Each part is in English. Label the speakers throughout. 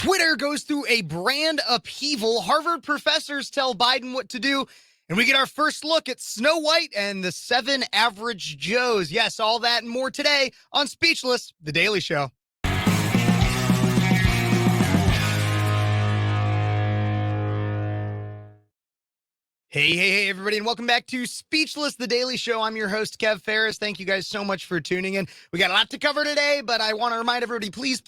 Speaker 1: Twitter goes through a brand upheaval. Harvard professors tell Biden what to do. And we get our first look at Snow White and the 7 Average Joes. Yes, all that and more today on Speechless, The Daily Show. Hey, everybody, and welcome back to Speechless, The Daily Show. I'm your host, Phares. Thank you guys so much for tuning in. We got a lot to cover today, but I want to remind everybody, please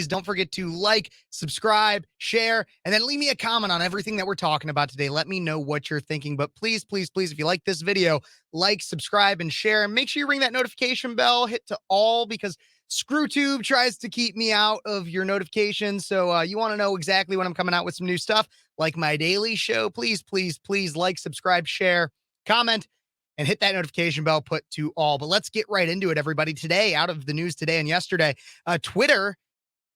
Speaker 1: don't forget to like, subscribe, share, and then leave me a comment on everything that we're talking about today. Let me know what you're thinking, but please, if you like this video, like, subscribe, and share, and make sure you ring that notification bell, hit to all, because ScrewTube tries to keep me out of your notifications. So you want to know exactly when I'm coming out with some new stuff, like my daily show. Please like, subscribe, share, comment, and hit that notification bell, put to all. But let's get right into it, everybody. Today, out of the news today and yesterday, Twitter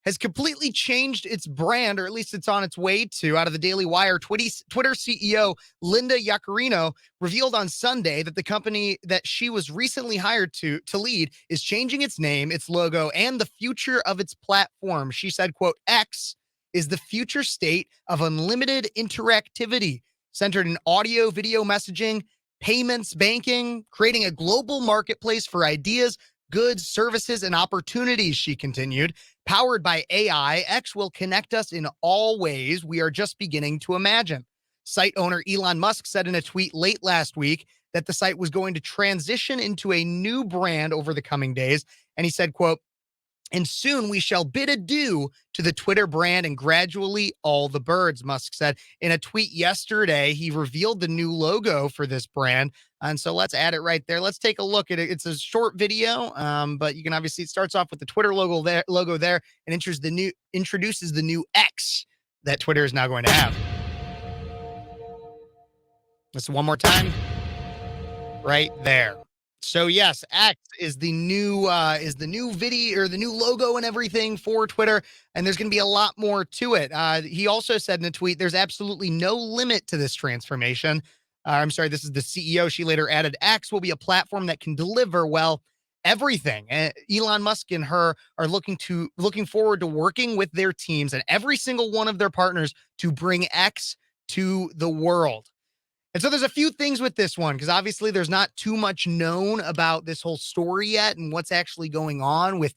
Speaker 1: has completely changed its brand, or at least it's on its way to. Out of the Daily Wire, Twitter CEO Linda Yaccarino revealed on Sunday that the company that she was recently hired to lead is changing its name, its logo, and the future of its platform. She said, quote, X is the future state of unlimited interactivity centered in audio, video messaging, payments, banking, creating a global marketplace for ideas, goods, services, and opportunities, she continued. Powered by AI, X will connect us in all ways we are just beginning to imagine. Site owner Elon Musk said in a tweet late last week that the site was going to transition into a new brand over the coming days. And he said, quote, and soon we shall bid adieu to the Twitter brand and gradually all the birds, Musk said. In a tweet yesterday, he revealed the new logo for this brand. And so let's add it right there. Let's take a look at it. It's a short video, but you can obviously, it starts off with the Twitter logo there and introduces the new X that Twitter is now going to have. Let's one more time. Right there. So yes, X is the new video, or the new logo and everything for Twitter, and there's going to be a lot more to it. He also said in a tweet, "There's absolutely no limit to this transformation." I'm sorry, this is the CEO. She later added, "X will be a platform that can deliver everything." Elon Musk and her are looking forward to working with their teams and every single one of their partners to bring X to the world. And so there's a few things with this one, because obviously there's not too much known about this whole story yet and what's actually going on with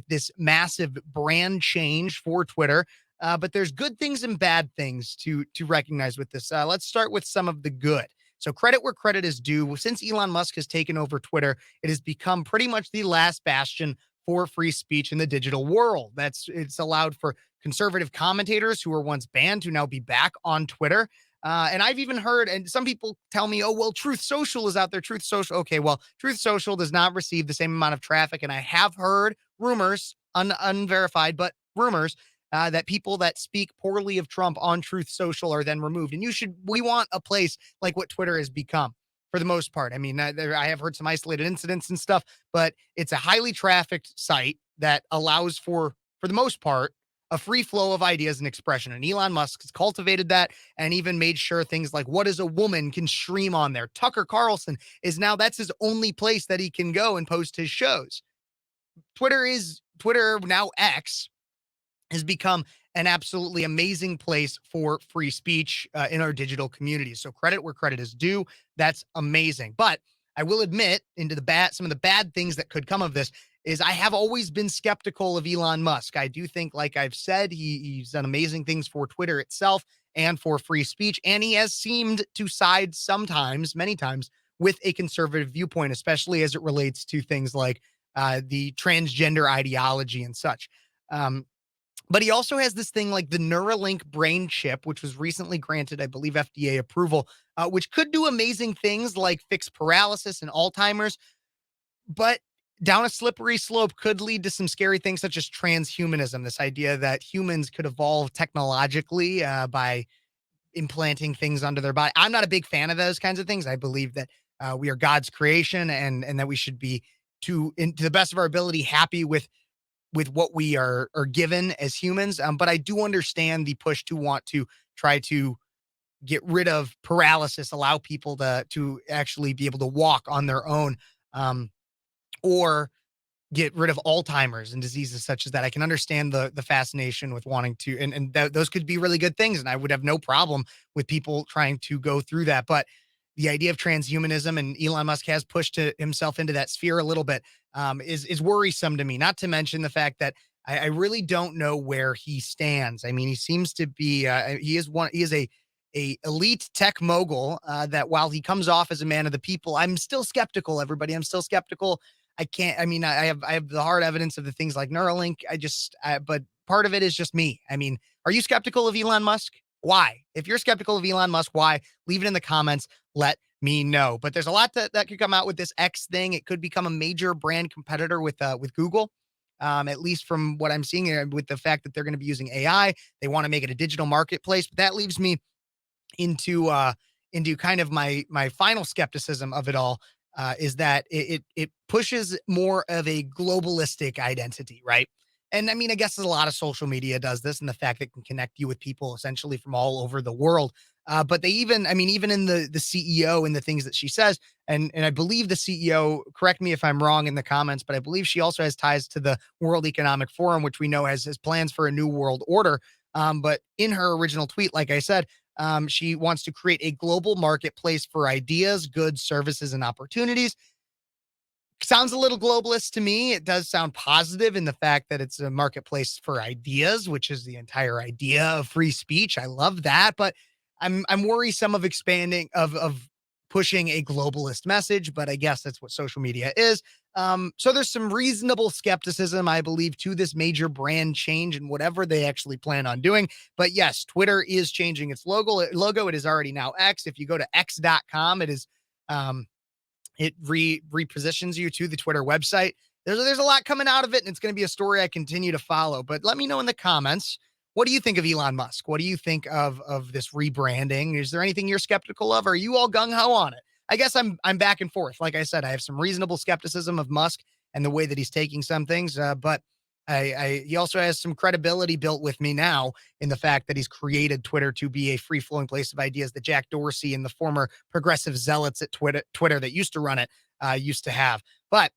Speaker 1: this massive brand change for Twitter. But there's good things and bad things to recognize with this. Let's start with some of the good. So credit where credit is due. Since Elon Musk has taken over Twitter, it has become pretty much the last bastion for free speech in the digital world. It's allowed for conservative commentators who were once banned to now be back on Twitter. And I've even heard, and some people tell me, oh, well, Truth Social is out there. Truth Social. Okay, well, Truth Social does not receive the same amount of traffic. And I have heard rumors, unverified, but rumors, that people that speak poorly of Trump on Truth Social are then removed. And we want a place like what Twitter has become for the most part. I mean, I have heard some isolated incidents and stuff, but it's a highly trafficked site that allows for the most part, a free flow of ideas and expression. And Elon Musk has cultivated that and even made sure things like What is a Woman can stream on there. Tucker Carlson that's his only place that he can go and post his shows. Twitter, now X, has become an absolutely amazing place for free speech in our digital communities. So credit where credit is due. That's amazing. But I will admit, some of the bad things that could come of this is I have always been skeptical of Elon Musk. I do think, like I've said, he's done amazing things for Twitter itself and for free speech. And he has seemed to side many times, with a conservative viewpoint, especially as it relates to things like the transgender ideology and such. But he also has this thing like the Neuralink brain chip, which was recently granted, I believe, FDA approval, which could do amazing things like fix paralysis and Alzheimer's. But down a slippery slope could lead to some scary things such as transhumanism, this idea that humans could evolve technologically by implanting things under their body. I'm not a big fan of those kinds of things. I believe that we are God's creation, and that we should be, to the best of our ability, happy with what we are given as humans. But I do understand the push to want to try to get rid of paralysis, allow people to actually be able to walk on their own, or get rid of Alzheimer's and diseases such as that. I can understand the fascination with wanting to, and those could be really good things, and I would have no problem with people trying to go through that. But the idea of transhumanism, and Elon Musk has pushed himself into that sphere a little bit, is worrisome to me. Not to mention the fact that I really don't know where he stands. I mean, he seems to be he is a elite tech mogul that while he comes off as a man of the people, I'm still skeptical. Everybody, I'm still skeptical. I can't. I mean, I have the hard evidence of the things like Neuralink. But part of it is just me. I mean, are you skeptical of Elon Musk? Why? If you're skeptical of Elon Musk, why? Leave it in the comments. Let me know. But there's a lot that could come out with this X thing. It could become a major brand competitor with Google. At least from what I'm seeing with the fact that they're going to be using AI, they want to make it a digital marketplace. But that leaves me into kind of my final skepticism of it all, is that it pushes more of a globalistic identity, right? And I mean, I guess a lot of social media does this, and the fact that it can connect you with people essentially from all over the world. But they even, I mean, even in the CEO and the things that she says, and I believe the CEO, correct me if I'm wrong in the comments, but I believe she also has ties to the World Economic Forum, which we know has plans for a new world order. But in her original tweet, like I said, she wants to create a global marketplace for ideas, goods, services, and opportunities. Sounds a little globalist to me. It does sound positive in the fact that it's a marketplace for ideas, which is the entire idea of free speech. I love that, but I'm worrisome of expanding of pushing a globalist message, but I guess that's what social media is. So there's some reasonable skepticism, I believe, to this major brand change and whatever they actually plan on doing. But yes, Twitter is changing its logo. It is already now X. If you go to x.com, it is um it repositions you to the Twitter website. There's a lot coming out of it, and it's going to be a story I continue to follow. But let me know in the comments, what do you think of Elon Musk? What do you think of this rebranding? Is there anything you're skeptical of? Or are you all gung ho on it? I guess I'm back and forth. Like I said, I have some reasonable skepticism of Musk and the way that he's taking some things, but he also has some credibility built with me now in the fact that he's created Twitter to be a free flowing place of ideas that Jack Dorsey and the former progressive zealots at Twitter that used to run it used to have. But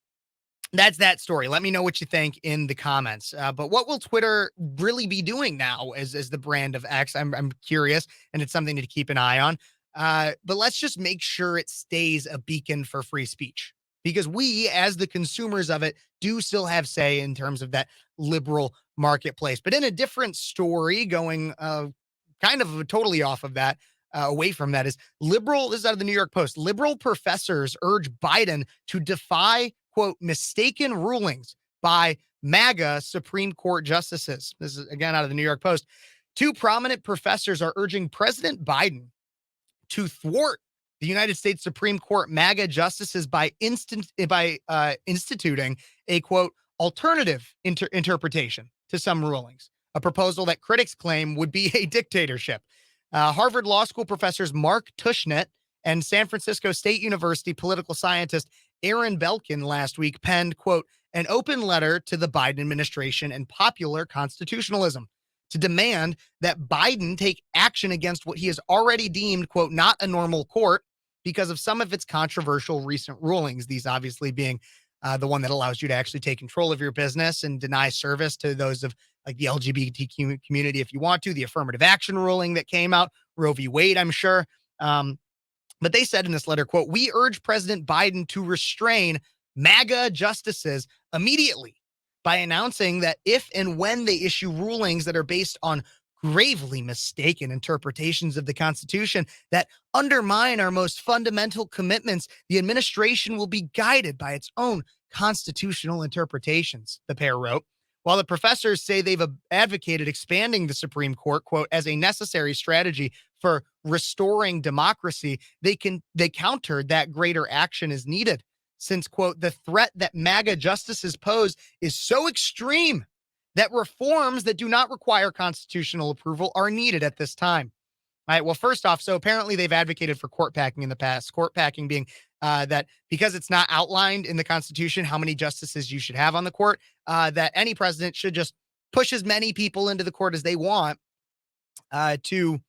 Speaker 1: that's that story. Let me know what you think in the comments. But what will Twitter really be doing now as the brand of X? I'm curious, and it's something to keep an eye on. But let's just make sure it stays a beacon for free speech, because we, as the consumers of it, do still have say in terms of that liberal marketplace. But in a different story, going kind of totally off of that, away from that, is liberal. This is out of the New York Post. Liberal professors urge Biden to defy, quote, mistaken rulings by MAGA Supreme Court justices. This is again out of the New York Post. Two prominent professors are urging President Biden to thwart the United States Supreme Court MAGA justices by instituting a, quote, alternative interpretation to some rulings, a proposal that critics claim would be a dictatorship. Harvard Law School professors Mark Tushnet and San Francisco State University political scientist Aaron Belkin last week penned, quote, an open letter to the Biden administration and popular constitutionalism to demand that Biden take action against what he has already deemed, quote, not a normal court because of some of its controversial recent rulings. These obviously being the one that allows you to actually take control of your business and deny service to those of like the LGBTQ community if you want to, the affirmative action ruling that came out, Roe v. Wade, I'm sure. But they said in this letter, quote, we urge President Biden to restrain MAGA justices immediately by announcing that if and when they issue rulings that are based on gravely mistaken interpretations of the Constitution that undermine our most fundamental commitments, the administration will be guided by its own constitutional interpretations, the pair wrote. While the professors say they've advocated expanding the Supreme Court, quote, as a necessary strategy for restoring democracy, they countered that greater action is needed since, quote, the threat that MAGA justices pose is so extreme that reforms that do not require constitutional approval are needed at this time. All right. Well, first off, so apparently they've advocated for court packing in the past. Court packing being that because it's not outlined in the Constitution how many justices you should have on the court, that any president should just push as many people into the court as they want to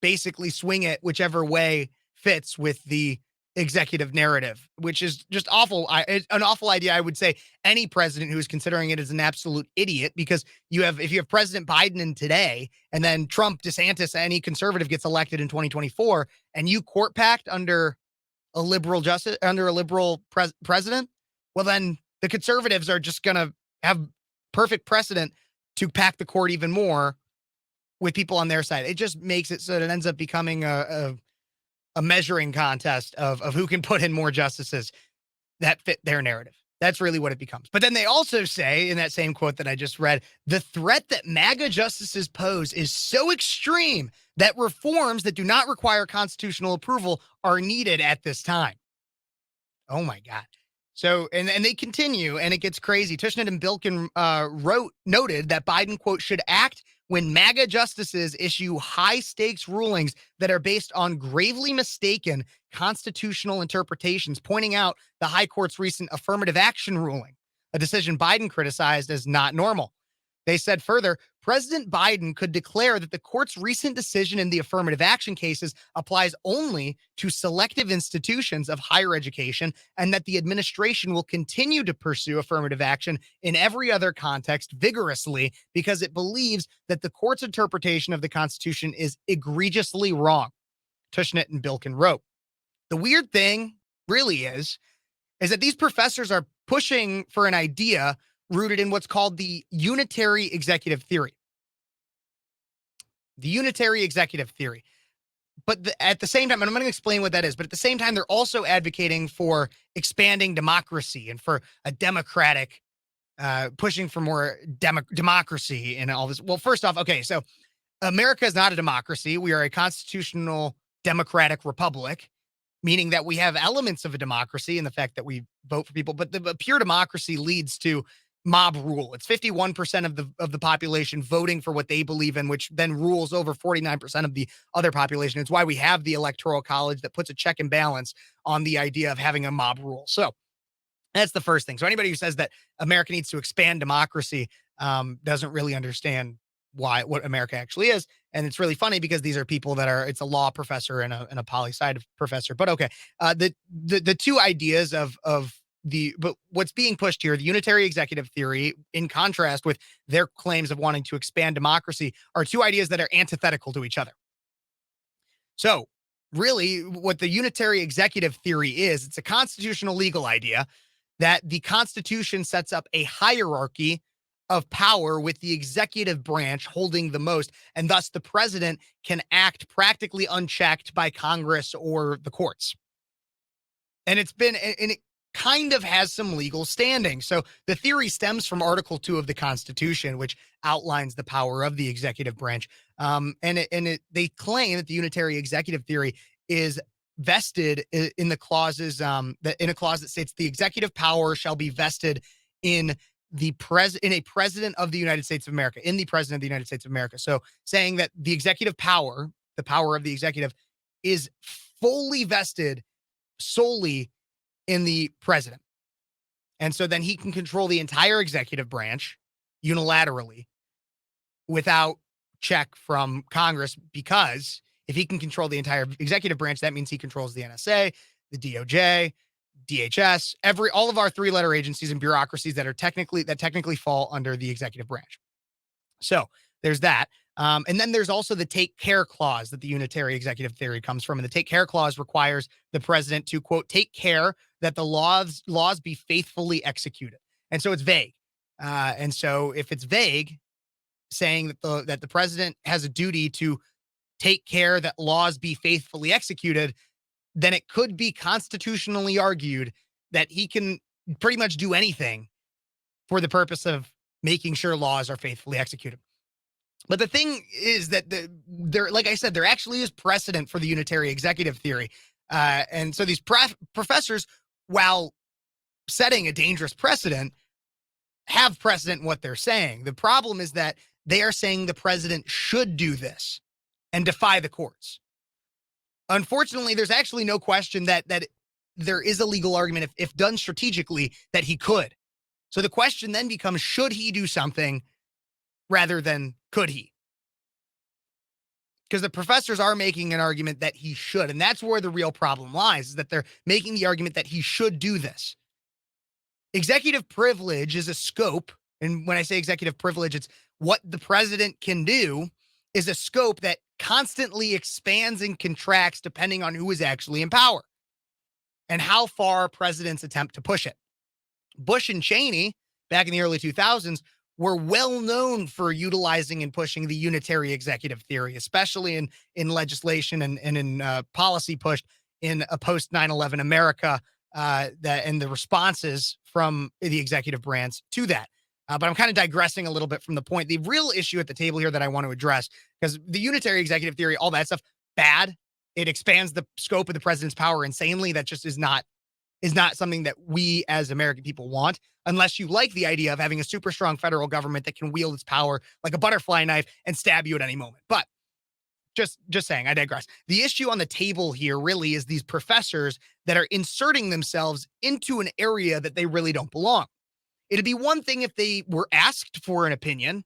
Speaker 1: basically swing it whichever way fits with the executive narrative, which is just awful. An awful idea. I would say any president who is considering it is an absolute idiot, because if you have President Biden in today, and then Trump, DeSantis, any conservative gets elected in 2024, and you court packed under a liberal president, well, then the conservatives are just going to have perfect precedent to pack the court even more with people on their side. It just makes it so that it ends up becoming a measuring contest of who can put in more justices that fit their narrative. That's really what it becomes. But then they also say in that same quote that I just read, the threat that MAGA justices pose is so extreme that reforms that do not require constitutional approval are needed at this time. Oh my God. So, and they continue, and it gets crazy. Tushnet and Bilkin noted that Biden, quote, should act when MAGA justices issue high-stakes rulings that are based on gravely mistaken constitutional interpretations, pointing out the High Court's recent affirmative action ruling, a decision Biden criticized as not normal. They said further, President Biden could declare that the court's recent decision in the affirmative action cases applies only to selective institutions of higher education, and that the administration will continue to pursue affirmative action in every other context vigorously because it believes that the court's interpretation of the Constitution is egregiously wrong, Tushnet and Bilkin wrote. The weird thing really is that these professors are pushing for an idea rooted in what's called the unitary executive theory. The unitary executive theory. But at the same time, and I'm going to explain what that is, but at the same time, they're also advocating for expanding democracy and for a democratic, pushing for more democracy and all this. Well, first off, okay, so America is not a democracy. We are a constitutional democratic republic, meaning that we have elements of a democracy in the fact that we vote for people, but the pure democracy leads to mob rule. It's 51% of the population voting for what they believe in, which then rules over 49% of the other population. It's why we have the Electoral College that puts a check and balance on the idea of having a mob rule. So that's the first thing. So anybody who says that America needs to expand democracy doesn't really understand what America actually is. And it's really funny because these are people it's a law professor and a poli-sci professor. But okay, the two ideas but what's being pushed here, the unitary executive theory, in contrast with their claims of wanting to expand democracy, are two ideas that are antithetical to each other. So really what the unitary executive theory is, it's a constitutional legal idea that the Constitution sets up a hierarchy of power with the executive branch holding the most, and thus the president can act practically unchecked by Congress or the courts. And it kind of has some legal standing. So the theory stems from Article 2 of the Constitution, which outlines the power of the executive branch. They claim that the unitary executive theory is vested in the clauses in a clause that states the executive power shall be vested in a president of the United States of America, in the president of the United States of America. So saying that the executive power, the power of the executive, is fully vested solely in the president. And so then he can control the entire executive branch unilaterally without check from Congress, because if he can control the entire executive branch, that means he controls the NSA, the DOJ, DHS, all of our three-letter agencies and bureaucracies that technically fall under the executive branch. So there's that. And then there's also the take care clause that the unitary executive theory comes from. And the take care clause requires the president to, quote, take care that the laws be faithfully executed. And so it's vague. And so if it's vague, saying that the president has a duty to take care that laws be faithfully executed, then it could be constitutionally argued that he can pretty much do anything for the purpose of making sure laws are faithfully executed. But the thing is that like I said, there actually is precedent for the unitary executive theory. And so these professors, while setting a dangerous precedent, have precedent in what they're saying. The problem is that they are saying the president should do this and defy the courts. Unfortunately, there's actually no question that there is a legal argument, if done strategically, that he could. So the question then becomes, should he do something rather than could he? because the professors are making an argument that he should. And that's where the real problem lies, is that they're making the argument that he should do this. Executive privilege is a scope. And when I say executive privilege, it's what the president can do, is a scope that constantly expands and contracts depending on who is actually in power and how far presidents attempt to push it. Bush and Cheney, back in the early 2000s, were well known for utilizing and pushing the unitary executive theory, especially in legislation and in policy pushed in a post 9/11 America, and the responses from the executive branch to that. But I'm kind of digressing a little bit from the point. The real issue at the table here that I want to address, because the unitary executive theory, all that stuff, bad. It expands the scope of the president's power insanely. That just is not something that we as American people want, unless you like the idea of having a super strong federal government that can wield its power like a butterfly knife and stab you at any moment. But just saying, I digress. The issue on the table here really is these professors that are inserting themselves into an area that they really don't belong. It'd be one thing if they were asked for an opinion,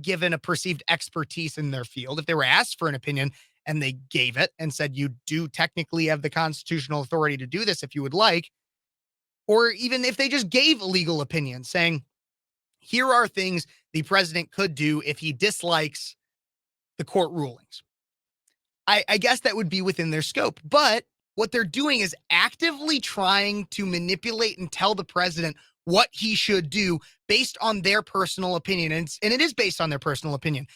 Speaker 1: given a perceived expertise in their field. If they were asked for an opinion and they gave it and said, you do technically have the constitutional authority to do this if you would like, or even if they just gave a legal opinion saying, here are things the president could do if he dislikes the court rulings. I guess that would be within their scope. But what they're doing is actively trying to manipulate and tell the president what he should do based on their personal opinion. And it is based on their personal opinion.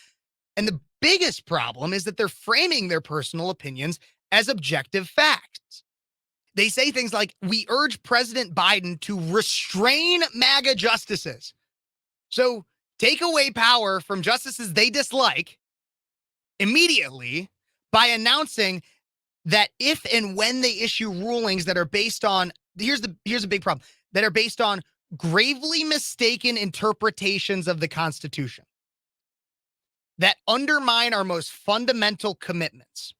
Speaker 1: And the biggest problem is that they're framing their personal opinions as objective facts. They say things like, we urge President Biden to restrain MAGA justices. So take away power from justices they dislike immediately by announcing that if and when they issue rulings that are based on, here's a big problem, that are based on gravely mistaken interpretations of the Constitution that undermine our most fundamental commitments.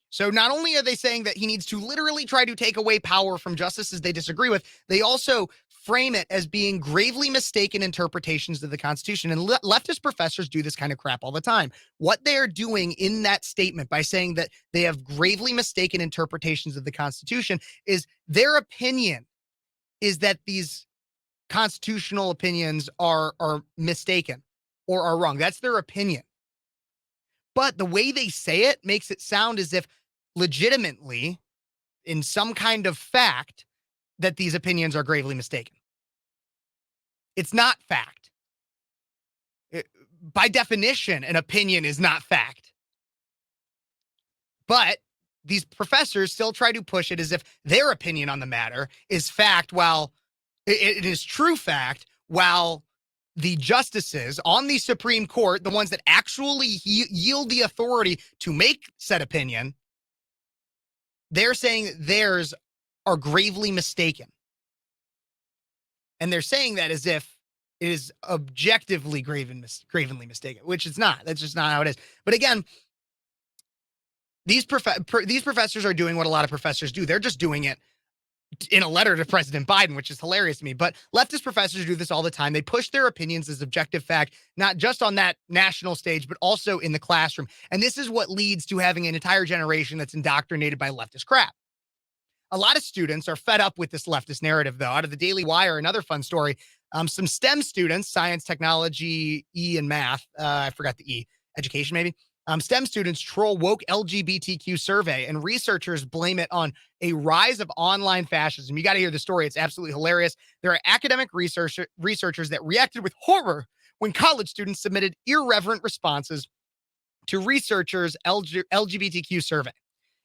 Speaker 1: So not only are they saying that he needs to literally try to take away power from justices they disagree with, they also frame it as being gravely mistaken interpretations of the Constitution. And leftist professors do this kind of crap all the time. What they're doing in that statement by saying that they have gravely mistaken interpretations of the Constitution is their opinion is that these constitutional opinions are mistaken or are wrong. That's their opinion. But the way they say it makes it sound as if legitimately, in some kind of fact, that these opinions are gravely mistaken. It's not fact. By definition, an opinion is not fact. But these professors still try to push it as if their opinion on the matter is fact, while it is true fact, while the justices on the Supreme Court, the ones that actually yield the authority to make said opinion, they're saying theirs are gravely mistaken. And they're saying that as if it is objectively gravenly mistaken, which it's not. That's just not how it is. But again, these professors are doing what a lot of professors do. They're just doing it in a letter to President Biden, which is hilarious to me. But leftist professors do this all the time. They push their opinions as objective fact, not just on that national stage, but also in the classroom. And this is what leads to having an entire generation that's indoctrinated by leftist crap. A lot of students are fed up with this leftist narrative, though. Out of the Daily Wire, another fun story, some STEM students, science, technology, E, and math, I forgot the E, education maybe, STEM students troll woke LGBTQ survey, and researchers blame it on a rise of online fascism. You got to hear the story. It's absolutely hilarious. There are academic researchers that reacted with horror when college students submitted irreverent responses to researchers' LGBTQ survey.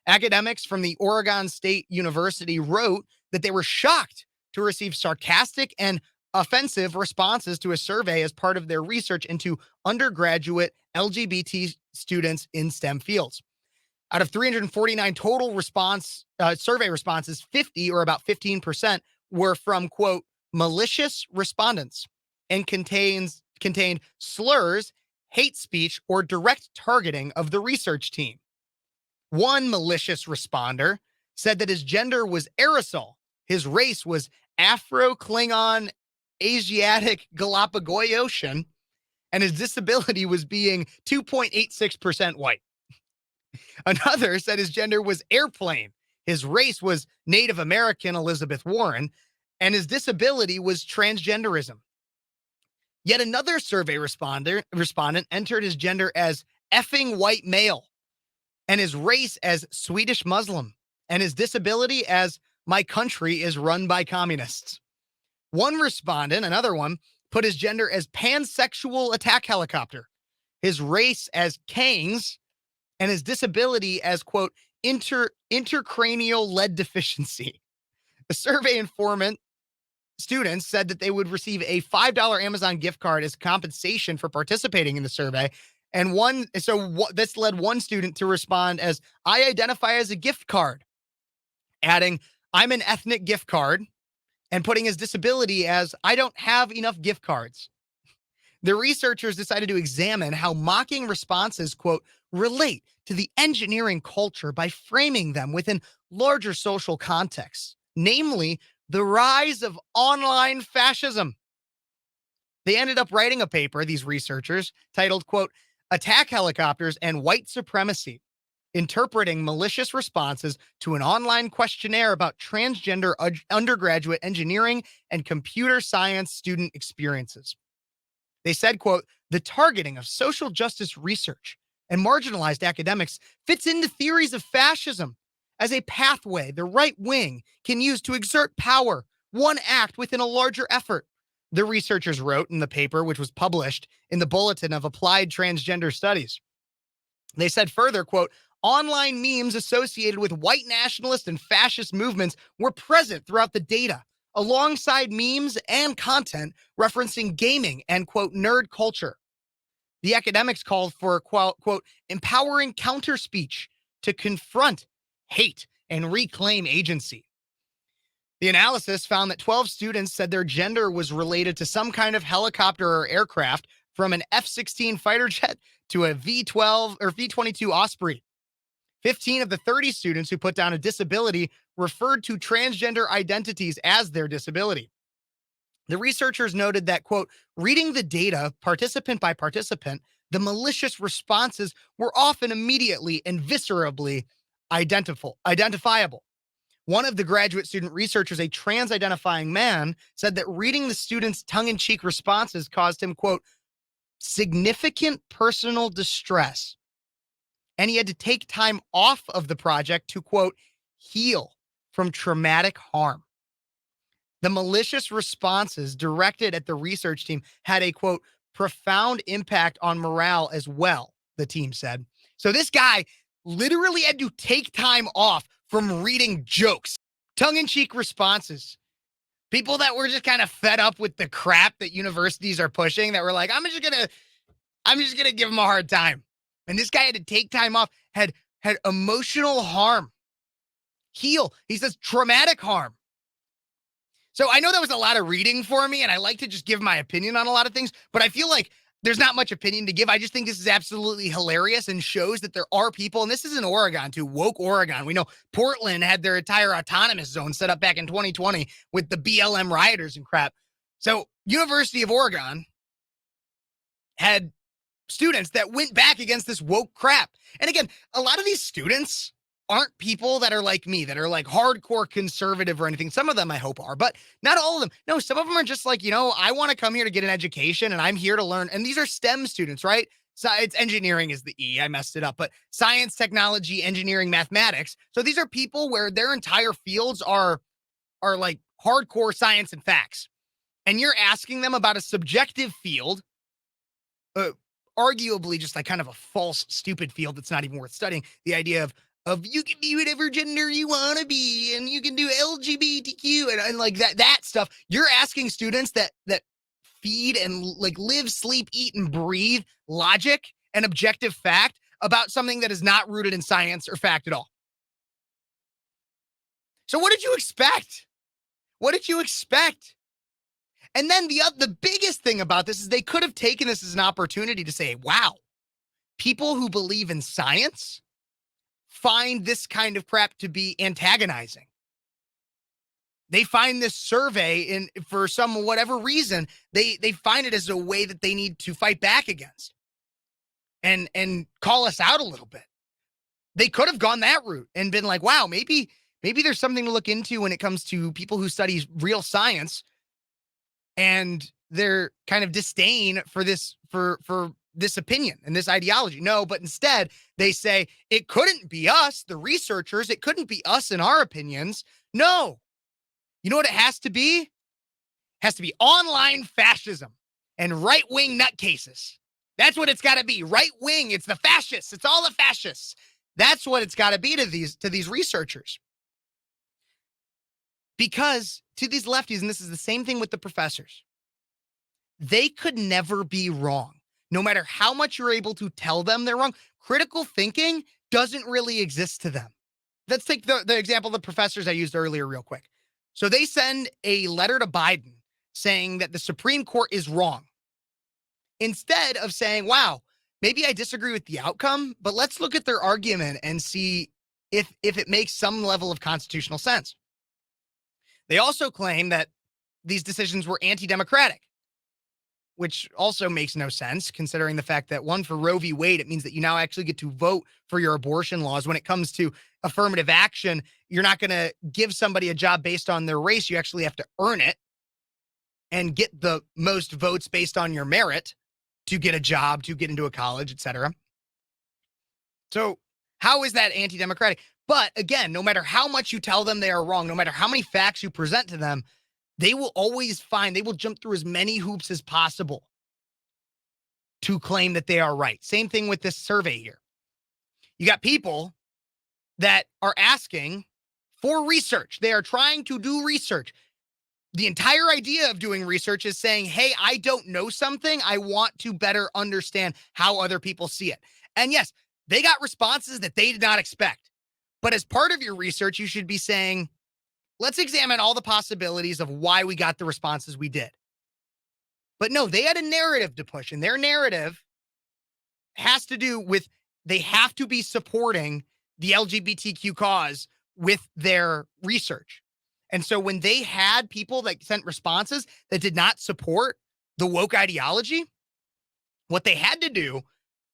Speaker 1: Academics from the Oregon State University wrote that they were shocked to receive sarcastic and offensive responses to a survey as part of their research into undergraduate LGBT students in STEM fields. Out of 349 total survey responses, 50 or about 15% were from, quote, malicious respondents and contained slurs, hate speech, or direct targeting of the research team. One malicious responder said that his gender was aerosol, his race was Afro-Klingon Asiatic Galapagosian, and his disability was being 2.86% white. Another said his gender was airplane. His race was Native American Elizabeth Warren, and his disability was transgenderism. Yet another survey respondent entered his gender as effing white male, and his race as Swedish Muslim, and his disability as my country is run by communists. One respondent, another one, put his gender as pansexual attack helicopter, his race as Kangs, and his disability as, quote, intercranial lead deficiency. The survey informant students said that they would receive a $5 Amazon gift card as compensation for participating in the survey. And this led one student to respond as, I identify as a gift card, adding, I'm an ethnic gift card, and putting his disability as, I don't have enough gift cards. The researchers decided to examine how mocking responses, quote, relate to the engineering culture by framing them within larger social contexts, namely the rise of online fascism. They ended up writing a paper, these researchers, titled, quote, Attack Helicopters and White Supremacy, interpreting malicious responses to an online questionnaire about transgender undergraduate engineering and computer science student experiences. They said, quote, the targeting of social justice research and marginalized academics fits into theories of fascism as a pathway the right wing can use to exert power, one act within a larger effort. The researchers wrote in the paper, which was published in the Bulletin of Applied Transgender Studies. They said further, quote, online memes associated with white nationalist and fascist movements were present throughout the data, alongside memes and content referencing gaming and, quote, nerd culture. The academics called for, quote, empowering counter speech to confront hate and reclaim agency. The analysis found that 12 students said their gender was related to some kind of helicopter or aircraft, from an F-16 fighter jet to a V-12 or V-22 Osprey. 15 of the 30 students who put down a disability referred to transgender identities as their disability. The researchers noted that, quote, reading the data participant by participant, the malicious responses were often immediately and viscerally identifiable. One of the graduate student researchers, a trans-identifying man, said that reading the students' tongue-in-cheek responses caused him, quote, significant personal distress. And he had to take time off of the project to, quote, heal from traumatic harm. The malicious responses directed at the research team had a, quote, profound impact on morale as well, the team said. So this guy literally had to take time off from reading jokes, tongue-in-cheek responses. People that were just kind of fed up with the crap that universities are pushing, that were like, I'm just gonna give him a hard time. And this guy had to take time off, had emotional harm, heal. He says traumatic harm. So I know that was a lot of reading for me, and I like to just give my opinion on a lot of things, but I feel like there's not much opinion to give. I just think this is absolutely hilarious and shows that there are people, and this is in Oregon too, woke Oregon. We know Portland had their entire autonomous zone set up back in 2020 with the BLM rioters and crap. So University of Oregon had students that went back against this woke crap. And again, a lot of these students aren't people that are like me, that are like hardcore conservative or anything. Some of them I hope are, but not all of them. No, some of them are just like, I want to come here to get an education and I'm here to learn. And these are STEM students, right? So it's engineering is the E. I messed it up, but science, technology, engineering, mathematics. So these are people where their entire fields are like hardcore science and facts. And you're asking them about a subjective field, arguably just like kind of a false, stupid field that's not even worth studying. The idea of you can be whatever gender you want to be, and you can do LGBTQ and like that stuff. You're asking students that feed and like live, sleep, eat, and breathe logic and objective fact about something that is not rooted in science or fact at all. So what did you expect? What did you expect? And then the biggest thing about this is they could have taken this as an opportunity to say, wow, people who believe in science find this kind of crap to be antagonizing. they find this survey for some whatever reason, they find it as a way that they need to fight back against and call us out a little bit. They could have gone that route and been like, wow, maybe there's something to look into when it comes to people who study real science and their kind of disdain for this opinion and this ideology. No, but instead they say it couldn't be us, the researchers. It couldn't be us and our opinions. No. You know what it has to be? It has to be online fascism and right-wing nutcases. That's what it's got to be. Right-wing. It's the fascists. It's all the fascists. That's what it's got to be to these researchers. Because to these lefties, and this is the same thing with the professors, they could never be wrong. No matter how much you're able to tell them they're wrong, critical thinking doesn't really exist to them. Let's take the example of the professors I used earlier real quick. So they send a letter to Biden saying that the Supreme Court is wrong. Instead of saying, wow, maybe I disagree with the outcome, but let's look at their argument and see if it makes some level of constitutional sense. They also claim that these decisions were anti-democratic, which also makes no sense considering the fact that, one, for Roe v. Wade, it means that you now actually get to vote for your abortion laws. When it comes to affirmative action, you're not going to give somebody a job based on their race. You actually have to earn it and get the most votes based on your merit to get a job, to get into a college, etc. So how is that anti-democratic? But again, no matter how much you tell them they are wrong, no matter how many facts you present to them, they will jump through as many hoops as possible to claim that they are right. Same thing with this survey here. You got people that are asking for research. They are trying to do research. The entire idea of doing research is saying, hey, I don't know something. I want to better understand how other people see it. And yes, they got responses that they did not expect. But as part of your research, you should be saying, let's examine all the possibilities of why we got the responses we did. But no, they had a narrative to push, and their narrative has to do with they have to be supporting the LGBTQ cause with their research. And so when they had people that sent responses that did not support the woke ideology, what they had to do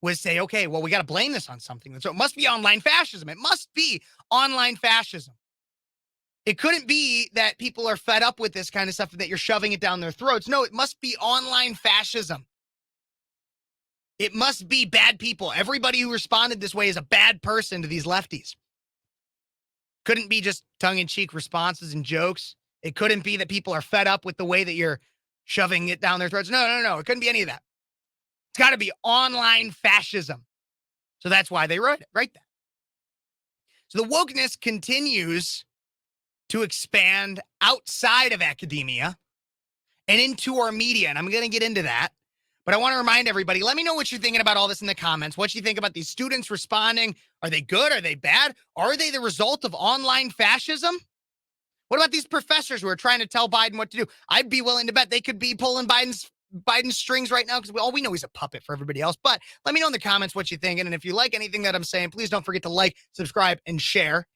Speaker 1: was say, okay, well, we got to blame this on something. So it must be online fascism. It must be online fascism. It couldn't be that people are fed up with this kind of stuff and that you're shoving it down their throats. No, it must be online fascism. It must be bad people. Everybody who responded this way is a bad person to these lefties. Couldn't be just tongue-in-cheek responses and jokes. It couldn't be that people are fed up with the way that you're shoving it down their throats. No. It couldn't be any of that. It's got to be online fascism. So that's why they write that. So the wokeness continues to expand outside of academia and into our media. And I'm going to get into that. But I want to remind everybody, let me know what you're thinking about all this in the comments. What you think about these students responding. Are they good? Are they bad? Are they the result of online fascism? What about these professors who are trying to tell Biden what to do? I'd be willing to bet they could be pulling Biden's strings right now because all we know he's a puppet for everybody else. But let me know in the comments what you're thinking. And if you like anything that I'm saying, please don't forget to like, subscribe, and share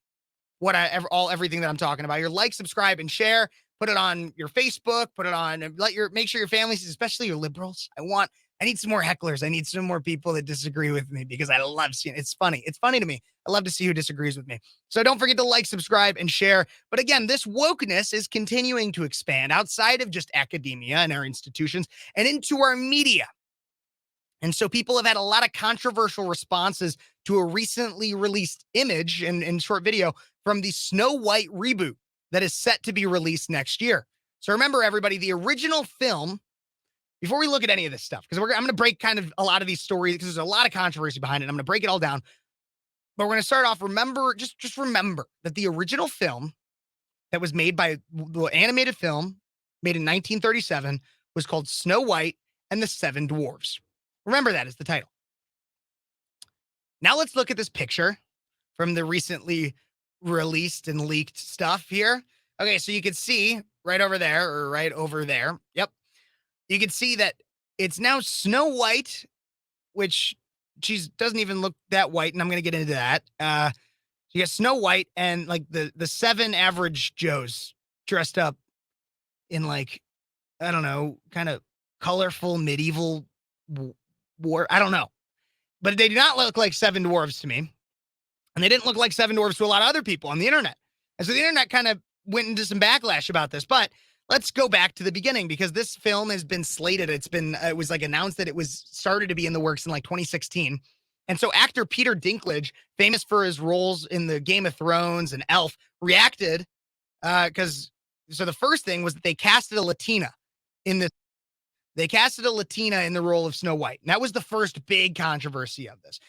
Speaker 1: everything that I'm talking about. Your like, subscribe, and share. Put it on your Facebook, put it on, make sure your family sees, especially your liberals. I need some more hecklers. I need some more people that disagree with me because I love seeing it. It's funny. It's funny to me. I love to see who disagrees with me. So don't forget to like, subscribe, and share. But again, this wokeness is continuing to expand outside of just academia and our institutions and into our media. And so people have had a lot of controversial responses to a recently released image and short video from the Snow White reboot that is set to be released next year. So remember, everybody, the original film, before we look at any of this stuff, because I'm going to break kind of a lot of these stories because there's a lot of controversy behind it. I'm going to break it all down. But we're going to start off, just remember that the original film that was made by the animated film made in 1937 was called Snow White and the Seven Dwarfs. Remember that as the title. Now let's look at this picture from the recently released and leaked stuff here. Okay, so you can see right over there. Yep. You can see that it's now Snow White, which she doesn't even look that white, and I'm going to get into that. You got Snow White and like the seven average Joes dressed up in like, I don't know, kind of colorful medieval war. I don't know. But they do not look like 7 dwarves to me. And they didn't look like 7 dwarves to a lot of other people on the internet. And so the internet kind of went into some backlash about this. But let's go back to the beginning, because this film has been slated. It was like announced that it was started to be in the works in like 2016. And so actor Peter Dinklage, famous for his roles in the Game of Thrones and Elf, reacted so the first thing was that they casted a Latina in this. They casted a Latina in the role of Snow White. And that was the first big controversy of this.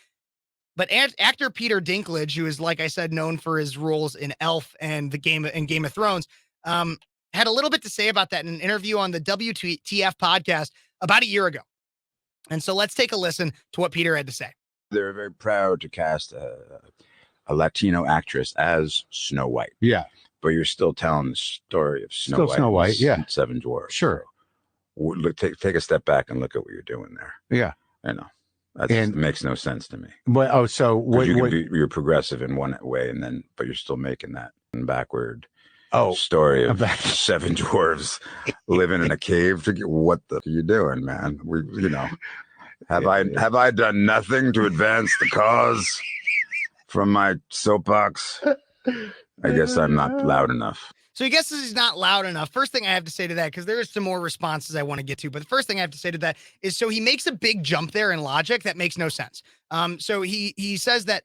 Speaker 1: But actor Peter Dinklage, who is, like I said, known for his roles in Elf and Game of Thrones, had a little bit to say about that in an interview on the WTF podcast about a year ago. And so let's take a listen to what Peter had to say.
Speaker 2: They're very proud to cast a Latino actress as Snow White.
Speaker 3: Yeah.
Speaker 2: But you're still telling the story of Snow White,
Speaker 3: yeah.
Speaker 2: 7 dwarfs.
Speaker 3: Sure.
Speaker 2: So, take a step back and look at what you're doing there.
Speaker 3: Yeah.
Speaker 2: I know. That makes no sense to me.
Speaker 3: But
Speaker 2: you're progressive in one way, but you're still making that backward story of 7 dwarves living in a cave. What the are you doing, man? Have I done nothing to advance the cause from my soapbox? I guess I'm not loud enough.
Speaker 1: So he guesses he's not loud enough. First thing I have to say to that, because there is some more responses I want to get to, but the first thing I have to say to that is, so he makes a big jump there in logic that makes no sense. So he says that,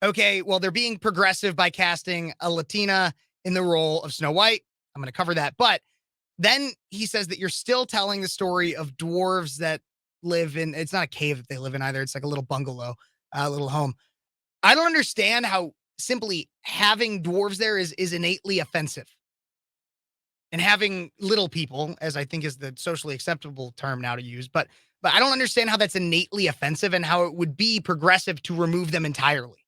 Speaker 1: okay, well, they're being progressive by casting a Latina in the role of Snow White. I'm going to cover that. But then he says that you're still telling the story of dwarves that live in, it's not a cave that they live in either. It's like a little bungalow, a little home. I don't understand how simply having dwarves there is innately offensive. And having little people, as I think is the socially acceptable term now to use, but I don't understand how that's innately offensive and how it would be progressive to remove them entirely.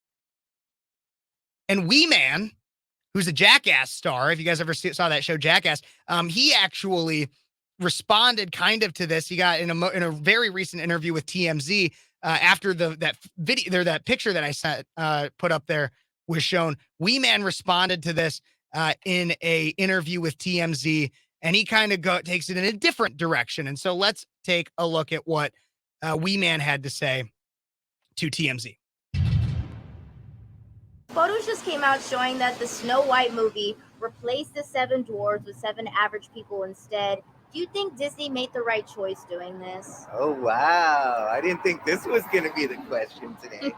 Speaker 1: And Wee Man, who's a Jackass star, if you guys ever saw that show Jackass, he actually responded kind of to this. He got in a very recent interview with TMZ after that video, that picture that I sent put up there was shown. Wee Man responded to this in a interview with TMZ, and he kind of takes it in a different direction. And so let's take a look at what Wee Man had to say to TMZ.
Speaker 4: Photos just came out showing that the Snow White movie replaced the 7 dwarves with 7 average people instead. Do you think Disney made the right choice doing this?
Speaker 5: Oh, wow. I didn't think this was going to be the question today.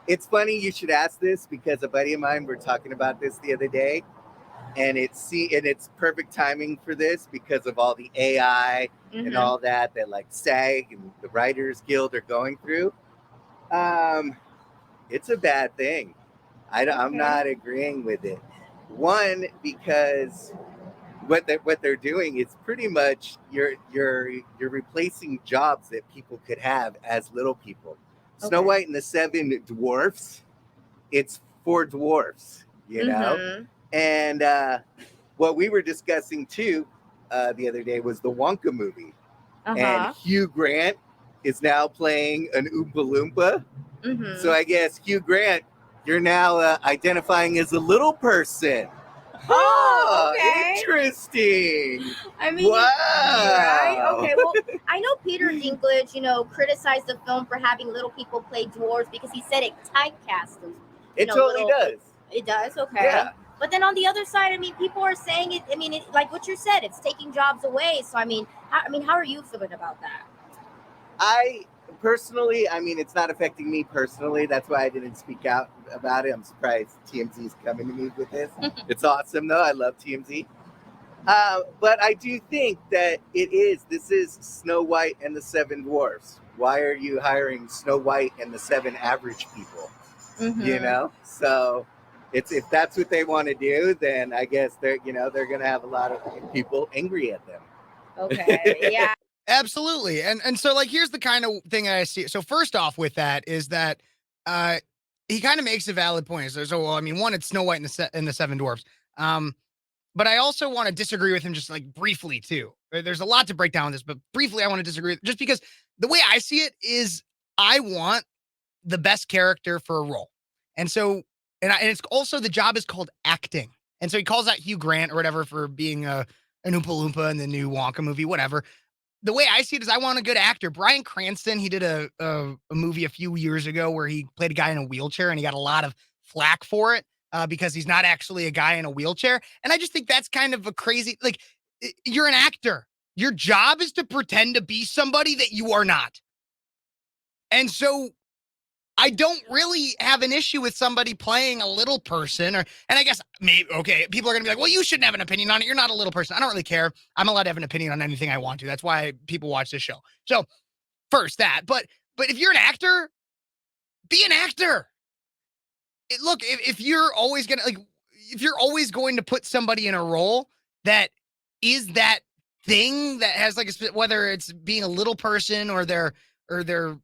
Speaker 5: It's funny you should ask this, because a buddy of mine, we're talking about this the other day, and it's perfect timing for this because of all the AI and all that like SAG and the Writers Guild are going through. It's a bad thing. I'm not agreeing with it. One, because what they're doing is pretty much you're replacing jobs that people could have as little people. Snow White and the 7 dwarfs, it's 4 dwarfs, you know? And what we were discussing too the other day was the Wonka movie. And Hugh Grant is now playing an Oompa Loompa. So I guess, Hugh Grant, you're now identifying as a little person. Oh, okay. Interesting.
Speaker 4: I mean,
Speaker 5: wow.
Speaker 4: Right? Okay, well, I know Peter Dinklage, criticized the film for having little people play dwarves because he said it typecast them.
Speaker 5: It totally does.
Speaker 4: It does, okay.
Speaker 5: Yeah.
Speaker 4: But then on the other side, people are saying it. Like what you said, it's taking jobs away. So how are you feeling about that?
Speaker 5: I personally, it's not affecting me personally. That's why I didn't speak out about it. I'm surprised TMZ's coming to me with this. It's awesome, though. I love TMZ. But I do think that this is Snow White and the 7 dwarfs. Why are you hiring Snow White and the 7 average people? So if that's what they want to do, then I guess they're going to have a lot of people angry at them.
Speaker 4: Okay, yeah.
Speaker 1: Absolutely. And so here's the kind of thing I see. So first off with that is that he kind of makes a valid point. So one, it's Snow White and the 7 dwarfs. But I also want to disagree with him just briefly too. There's a lot to break down on this, but briefly I want to disagree just because the way I see it is I want the best character for a role. And so, and it's also, the job is called acting. And so he calls out Hugh Grant or whatever for being an Oompa Loompa in the new Wonka movie, whatever. The way I see it is I want a good actor. Bryan Cranston, he did a movie a few years ago where he played a guy in a wheelchair and he got a lot of flack for it because he's not actually a guy in a wheelchair. And I just think that's kind of a crazy, like, you're an actor. Your job is to pretend to be somebody that you are not. And so I don't really have an issue with somebody playing a little person and I guess maybe, okay, people are going to be like, well, you shouldn't have an opinion on it. You're not a little person. I don't really care. I'm allowed to have an opinion on anything I want to. That's why people watch this show. So first that, but if you're an actor, be an actor. Look, if you're always going to if you're always going to put somebody in a role that is that thing that has like whether it's being a little person or they're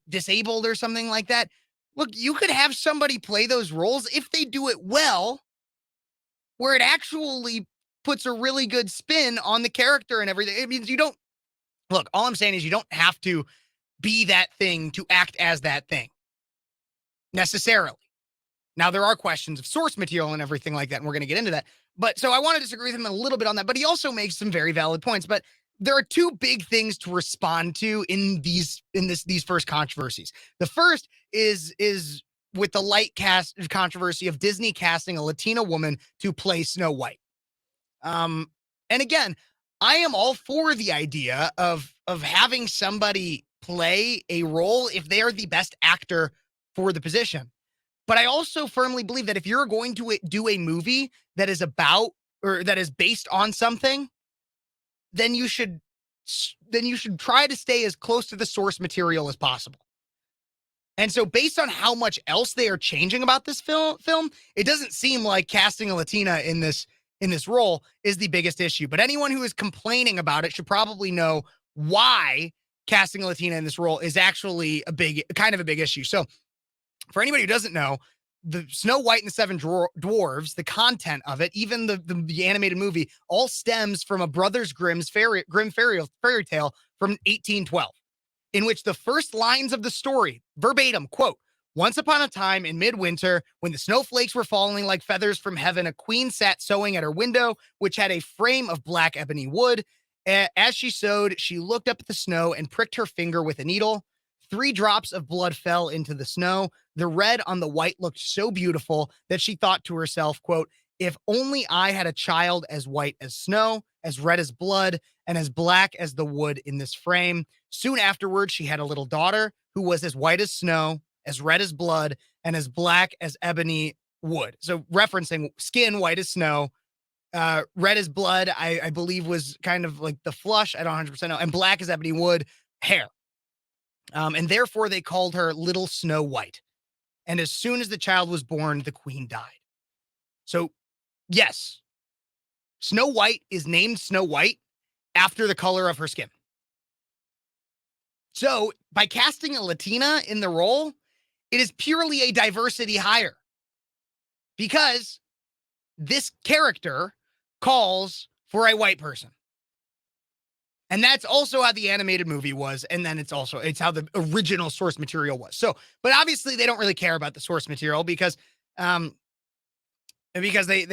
Speaker 1: disabled or something like that. Look, you could have somebody play those roles if they do it well, where it actually puts a really good spin on the character and everything. It means you don't, look, all I'm saying is you don't have to be that thing to act as that thing necessarily. Now, there are questions of source material and everything like that, and we're going to get into that. But so I want to disagree with him a little bit on that, but he also makes some very valid points. But there are two big things to respond to in these first controversies. The first is with the light cast controversy of Disney casting a Latina woman to play Snow White. And again, I am all for the idea of having somebody play a role if they are the best actor for the position. But I also firmly believe that if you're going to do a movie that is about or that is based on something, then you should try to stay as close to the source material as possible. And so based on how much else they are changing about this film, it doesn't seem like casting a Latina in this role is the biggest issue. But anyone who is complaining about it should probably know why casting a Latina in this role is actually a big issue. So for anybody who doesn't know, the Snow White and the Seven Dwarves, the content of it, even the animated movie, all stems from a Brothers Grimm's fairy tale from 1812, in which the first lines of the story, verbatim, quote, "Once upon a time in midwinter, when the snowflakes were falling like feathers from heaven, a queen sat sewing at her window, which had a frame of black ebony wood. As she sewed, she looked up at the snow and pricked her finger with a needle. 3 drops of blood fell into the snow. The red on the white looked so beautiful that she thought to herself, quote, if only I had a child as white as snow, as red as blood, and as black as the wood in this frame. Soon afterwards, she had a little daughter who was as white as snow, as red as blood, and as black as ebony wood." So referencing skin, white as snow, red as blood, I believe was kind of like the flush. I don't 100% know. And black as ebony wood, hair. And therefore they called her Little Snow White. And as soon as the child was born, the queen died. So yes, Snow White is named Snow White after the color of her skin. So by casting a Latina in the role, it is purely a diversity hire because this character calls for a white person. And that's also how the animated movie was. And then it's how the original source material was. So, but obviously they don't really care about the source material because they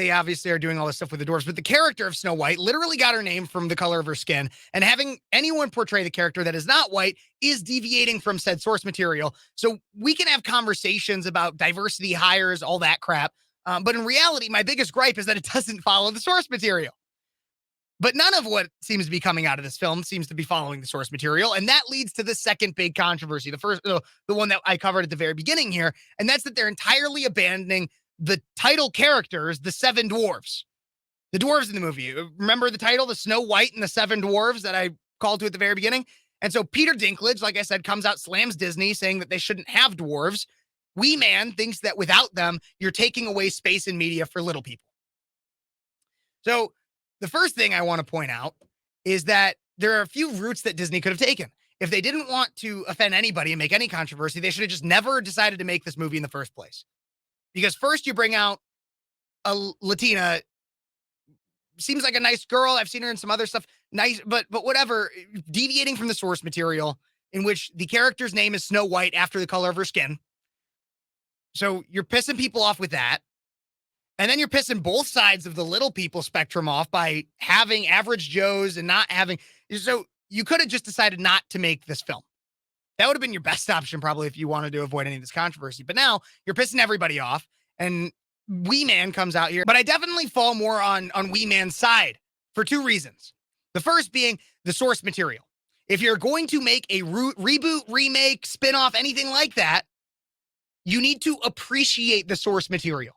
Speaker 1: obviously are doing all this stuff with the dwarves. But the character of Snow White literally got her name from the color of her skin. And having anyone portray the character that is not white is deviating from said source material. So we can have conversations about diversity hires, all that crap. But in reality, my biggest gripe is that it doesn't follow the source material. But none of what seems to be coming out of this film seems to be following the source material. And that leads to the second big controversy. The first, the one that I covered at the very beginning here. And that's that they're entirely abandoning the title characters, the 7 dwarves. The dwarves in the movie. Remember the title, the Snow White and the 7 dwarves that I called to at the very beginning? And so Peter Dinklage, like I said, comes out, slams Disney, saying that they shouldn't have dwarves. Wee Man thinks that without them, you're taking away space in media for little people. So the first thing I want to point out is that there are a few routes that Disney could have taken. If they didn't want to offend anybody and make any controversy, they should have just never decided to make this movie in the first place. Because first you bring out a Latina, seems like a nice girl. I've seen her in some other stuff. Nice, but whatever, deviating from the source material in which the character's name is Snow White after the color of her skin. So you're pissing people off with that. And then you're pissing both sides of the little people spectrum off by having average Joes and not having. So you could have just decided not to make this film. That would have been your best option, probably, if you wanted to avoid any of this controversy. But now you're pissing everybody off, and Wee Man comes out here. But I definitely fall more on Wee Man's side for two reasons. The first being the source material. If you're going to make a reboot, remake, spinoff, anything like that, you need to appreciate the source material.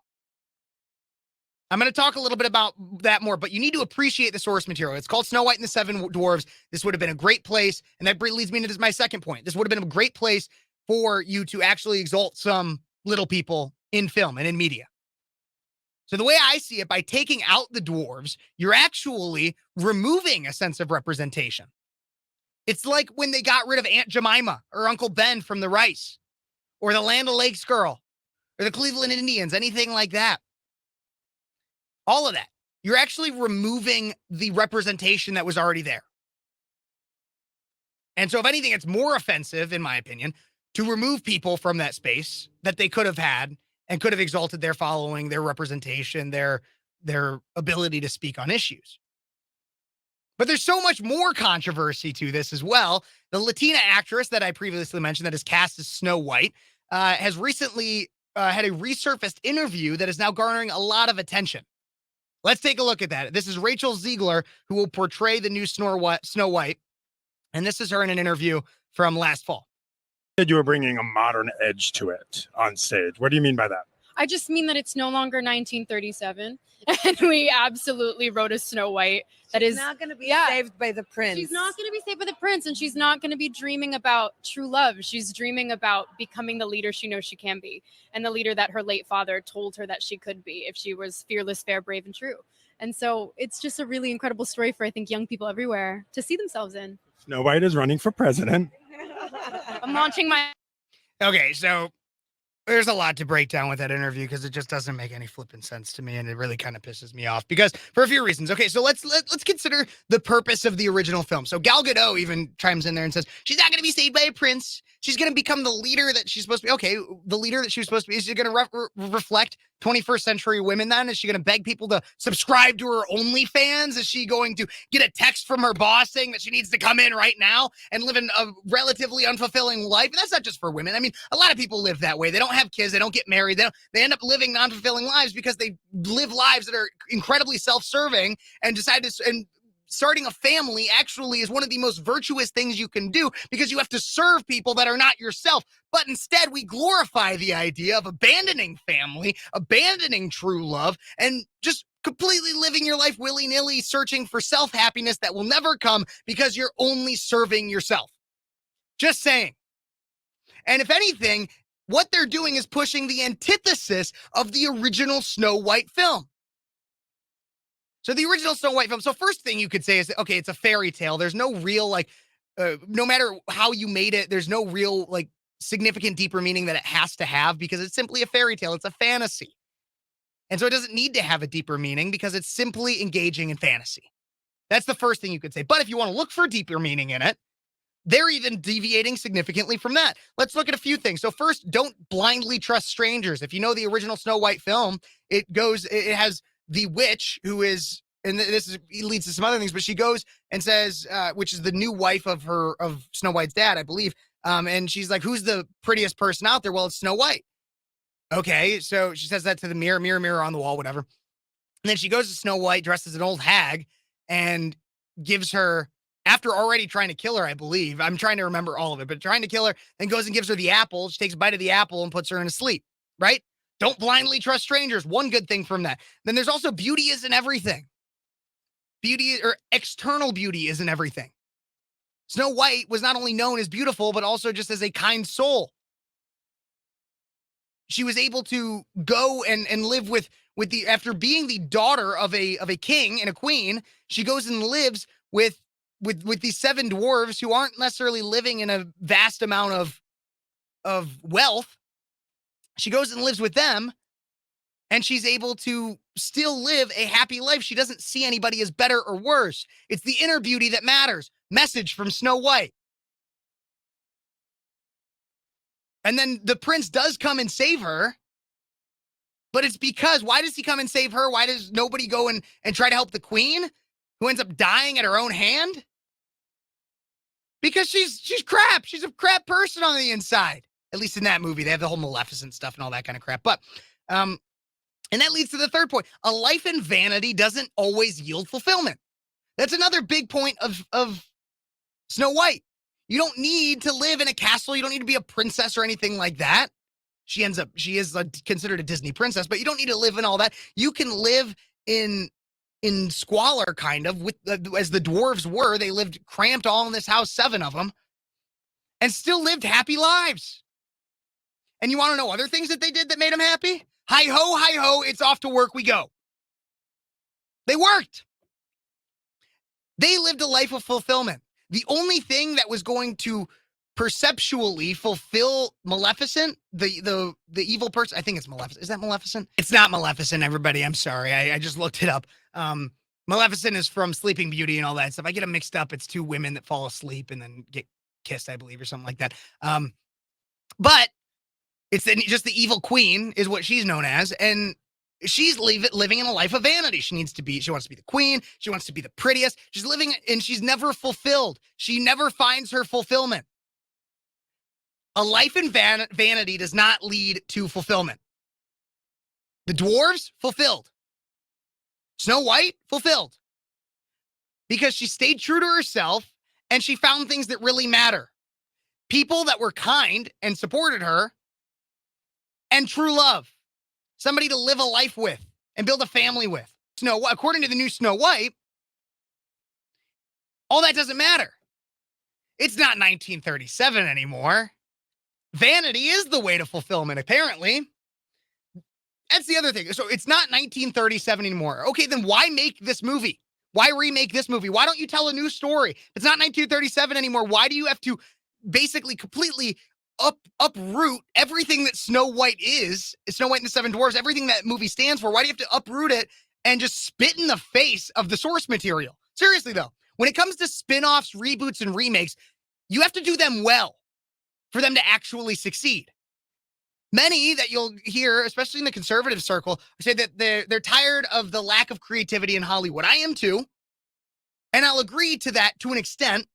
Speaker 1: I'm going to talk a little bit about that more, but you need to appreciate the source material. It's called Snow White and the Seven Dwarves. This would have been a great place, and that leads me into my second point. This would have been a great place for you to actually exalt some little people in film and in media. So the way I see it, by taking out the dwarves, you're actually removing a sense of representation. It's like when they got rid of Aunt Jemima or Uncle Ben from The Rice, or the Land O'Lakes Girl, or the Cleveland Indians, anything like that. All of that. You're actually removing the representation that was already there. And so if anything, it's more offensive, in my opinion, to remove people from that space that they could have had and could have exalted their following, their representation, their ability to speak on issues. But there's so much more controversy to this as well. The Latina actress that I previously mentioned that is cast as Snow White has recently had a resurfaced interview that is now garnering a lot of attention. Let's take a look at that. This is Rachel Ziegler, who will portray the new Snow White. And this is her in an interview from last fall.
Speaker 3: You were bringing a modern edge to it on stage. What do you mean by that?
Speaker 6: I just mean that it's no longer 1937, and we absolutely wrote a Snow White that is
Speaker 7: not going to be saved by the prince.
Speaker 6: She's not going to be saved by the prince, and she's not going to be dreaming about true love. She's dreaming about becoming the leader she knows she can be, and the leader that her late father told her that she could be if she was fearless, fair, brave, and true. And so it's just a really incredible story for, I think, young people everywhere to see themselves in.
Speaker 3: Snow White is running for president.
Speaker 6: I'm launching my...
Speaker 1: Okay, so there's a lot to break down with that interview because it just doesn't make any flipping sense to me, and it really kind of pisses me off because for a few reasons. Okay, so let's consider the purpose of the original film. So Gal Gadot even chimes in there and says she's not going to be saved by a prince. She's going to become the leader that she's supposed to be. Okay, the leader that she was supposed to be. Is she going to reflect 21st century women then? Is she going to beg people to subscribe to her OnlyFans? Is she going to get a text from her boss saying that she needs to come in right now and live in a relatively unfulfilling life? And that's not just for women. I mean, a lot of people live that way. They don't have kids. They don't get married. They end up living non-fulfilling lives because they live lives that are incredibly self-serving and decide to... And starting a family actually is one of the most virtuous things you can do because you have to serve people that are not yourself. But instead, we glorify the idea of abandoning family, abandoning true love, and just completely living your life willy-nilly, searching for self-happiness that will never come because you're only serving yourself. Just saying. And if anything, what they're doing is pushing the antithesis of the original Snow White film. So the original Snow White film. So first thing you could say is, okay, it's a fairy tale. There's no real, no matter how you made it, there's no real, significant deeper meaning that it has to have because it's simply a fairy tale. It's a fantasy. And so it doesn't need to have a deeper meaning because it's simply engaging in fantasy. That's the first thing you could say. But if you want to look for deeper meaning in it, they're even deviating significantly from that. Let's look at a few things. So first, don't blindly trust strangers. If you know the original Snow White film, it has the witch who is, and it leads to some other things, but she goes and says, which is the new wife of Snow White's dad, I believe. And she's like, who's the prettiest person out there? Well, it's Snow White. Okay. So she says that to the mirror, mirror on the wall, whatever. And then she goes to Snow White dressed as an old hag and gives her, after already trying to kill her, I believe, I'm trying to remember all of it, but trying to kill her, then goes and gives her the apple. She takes a bite of the apple and puts her in a sleep, right? Don't blindly trust strangers. One good thing from that. Then there's also beauty isn't everything. Beauty or external beauty isn't everything. Snow White was not only known as beautiful, but also just as a kind soul. She was able to go and live with after being the daughter of a king and a queen, she goes and lives with these seven dwarves who aren't necessarily living in a vast amount of wealth. She goes and lives with them, and she's able to still live a happy life. She doesn't see anybody as better or worse. It's the inner beauty that matters. Message from Snow White. And then the prince does come and save her, But it's because, why does he come and save her? Why does nobody go and try to help the queen, who ends up dying at her own hand? Because she's crap. She's a crap person on the inside. At least in that movie, they have the whole Maleficent stuff and all that kind of crap. But, and that leads to the third point. A life in vanity doesn't always yield fulfillment. That's another big point of Snow White. You don't need to live in a castle. You don't need to be a princess or anything like that. She is considered a Disney princess, but you don't need to live in all that. You can live in squalor, kind of, with as the dwarves were. They lived cramped all in this house, 7 of them, and still lived happy lives. And you want to know other things that they did that made them happy? Hi ho, it's off to work we go. They worked. They lived a life of fulfillment. The only thing that was going to perceptually fulfill Maleficent, the evil person, I think it's Maleficent. Is that Maleficent? It's not Maleficent, everybody. I'm sorry. I just looked it up. Maleficent is from Sleeping Beauty and all that stuff. I get them mixed up. It's 2 women that fall asleep and then get kissed, I believe, or something like that. But it's just the evil queen is what she's known as, and she's living in a life of vanity. She wants to be the queen. She wants to be the prettiest. She's living, and she's never fulfilled. She never finds her fulfillment. A life in vanity does not lead to fulfillment. The dwarves, fulfilled. Snow White, fulfilled. Because she stayed true to herself, and she found things that really matter. People that were kind and supported her, and true love. Somebody to live a life with and build a family with. According to the new Snow White, all that doesn't matter. It's not 1937 anymore. Vanity is the way to fulfillment, apparently. That's the other thing. So it's not 1937 anymore. Okay, then why make this movie? Why remake this movie? Why don't you tell a new story? If it's not 1937 anymore, why do you have to basically completely uproot everything that Snow White is, Snow White and the 7 Dwarfs, everything that movie stands for? Why do you have to uproot it and just spit in the face of the source material? Seriously, though, when it comes to spin-offs, reboots, and remakes, you have to do them well for them to actually succeed. Many that you'll hear, especially in the conservative circle, say that they're tired of the lack of creativity in Hollywood. I am too. And I'll agree to that to an extent,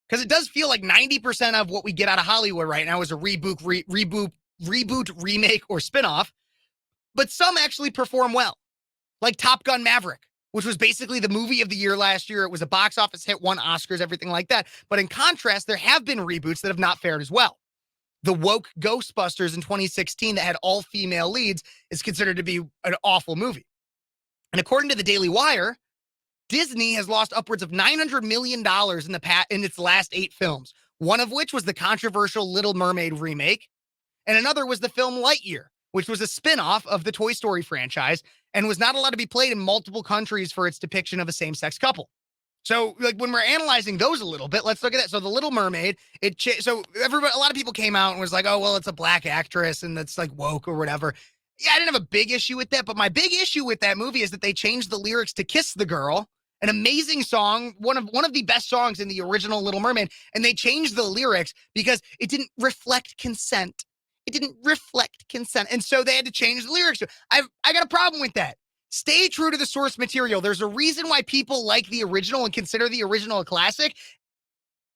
Speaker 1: because it does feel like 90% of what we get out of Hollywood right now is a reboot, remake, or spinoff. But some actually perform well, like Top Gun Maverick, which was basically the movie of the year last year. It was a box office hit, won Oscars, everything like that. But in contrast, there have been reboots that have not fared as well. The woke Ghostbusters in 2016 that had all female leads is considered to be an awful movie. And according to the Daily Wire, Disney has lost upwards of $900 million in its last 8 films, one of which was the controversial Little Mermaid remake, and another was the film Lightyear, which was a spin-off of the Toy Story franchise and was not allowed to be played in multiple countries for its depiction of a same-sex couple. So, like, when we're analyzing those a little bit, let's look at that. So, the Little Mermaid, a lot of people came out and was like, "Oh, well, it's a black actress and that's like woke or whatever." Yeah, I didn't have a big issue with that, but my big issue with that movie is that they changed the lyrics to "Kiss the Girl," an amazing song, one of the best songs in the original Little Mermaid, and they changed the lyrics because it didn't reflect consent. And so they had to change the lyrics. I got a problem with that. Stay true to the source material. There's a reason why people like the original and consider the original a classic.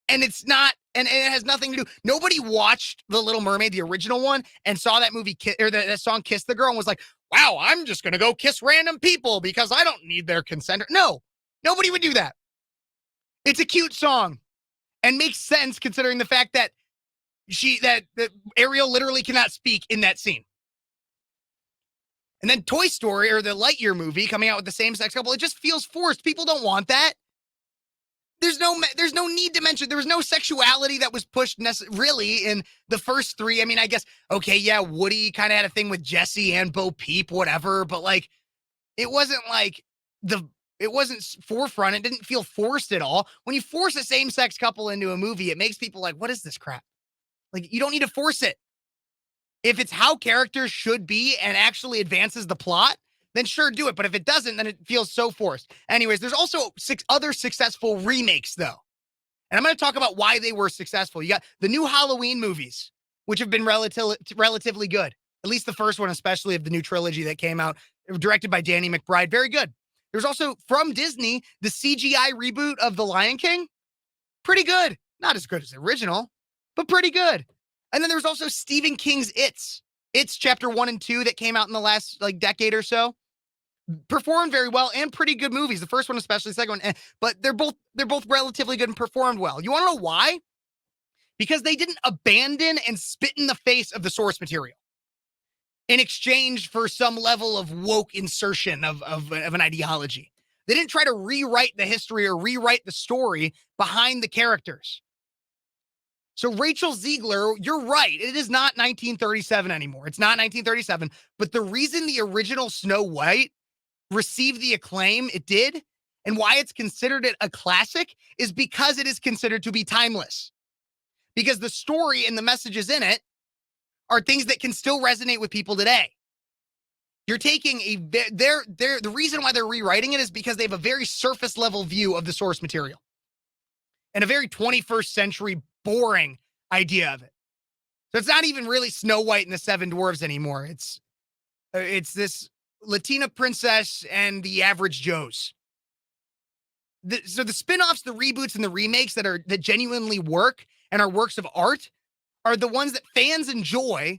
Speaker 1: And it's not, and it has nothing to do. Nobody watched The Little Mermaid, the original one, and saw that movie or that song "Kiss the Girl" and was like, "Wow, I'm just going to go kiss random people because I don't need their consent." No, nobody would do that. It's a cute song and makes sense considering the fact that that Ariel literally cannot speak in that scene. And then Toy Story or the Lightyear movie coming out with the same-sex couple, it just feels forced. People don't want that. There's no need to mention, there was no sexuality that was pushed really in the first 3. I mean, I guess, okay, yeah, Woody kind of had a thing with Jessie and Bo Peep, whatever, but like, it wasn't like it wasn't forefront. It didn't feel forced at all. When you force a same-sex couple into a movie, it makes people like, what is this crap? Like, you don't need to force it. If it's how characters should be and actually advances the plot, then sure, do it. But if it doesn't, then it feels so forced. Anyways, there's also 6 other successful remakes, though. And I'm going to talk about why they were successful. You got the new Halloween movies, which have been relatively good. At least the first one, especially of the new trilogy that came out, directed by Danny McBride. Very good. There's also, from Disney, the CGI reboot of The Lion King. Pretty good. Not as good as the original, but pretty good. And then there's also Stephen King's It's chapter 1 and 2 that came out in the last decade or so. Performed very well and pretty good movies. The first one, especially the second one, but they're both relatively good and performed well. You want to know why? Because they didn't abandon and spit in the face of the source material in exchange for some level of woke insertion of an ideology. They didn't try to rewrite the history or rewrite the story behind the characters. So Rachel Ziegler, you're right. It is not 1937 anymore. It's not 1937. But the reason the original Snow White received the acclaim it did and why it's considered a classic is because it is considered to be timeless. Because the story and the messages in it are things that can still resonate with people today. You're taking the reason why they're rewriting it is because they have a very surface level view of the source material and a very 21st century boring idea of it. So it's not even really Snow White and the Seven Dwarves anymore. It's this Latina princess and the average Joes. So the spin-offs, the reboots, and the remakes that genuinely work and are works of art are the ones that fans enjoy,